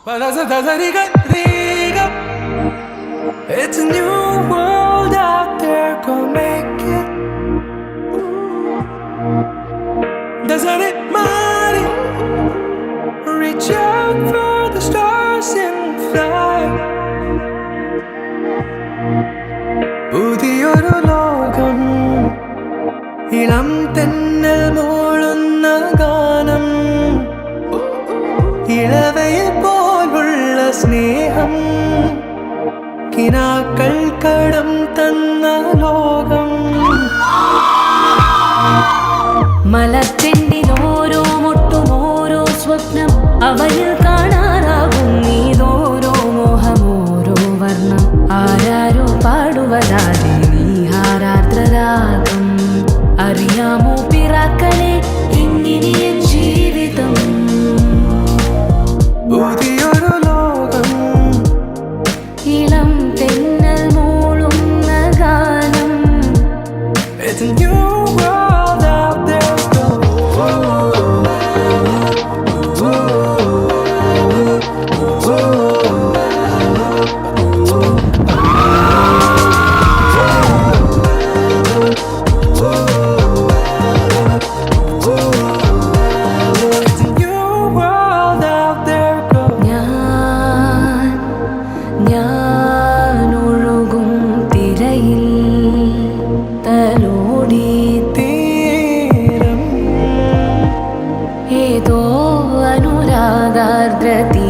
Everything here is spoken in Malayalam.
It's a new world out there, go make it. Doesn't it matter? Reach out for the stars and fly. പുതിയൊരു ലോകം, ഇളം തെന്നൽ മൂളുന്ന ഗാനം, ഇളവയിൽ പോലുള്ള സ്നേഹം, കിനാക്കൾ കടം തന്ന ലോകം. മലത്തിൻ്റെ ഓരോ മുട്ടും ഓരോ സ്വപ്നം, അവയിൽ കാണാനാകും നീതോരോ മോഹം, ഓരോ വർണ്ണം. ആരാരോ പാടുവരാതെ നീ ഹാരാർദ്രരാഗം. അറിയാമോ പിറാക്കളെ ഇങ്ങനെ ജീവിതം. പുതിയൊരു ലോകം, ഇളം തെന്നൽ മൂളുന്ന ഗാനം. It's a new world out there, go. It's a new world out there, go. ഞാൻ ഒഴുകും തിരയിൽ തലോടി തീരം ഏതോ അനുരാഗാർദ്രതി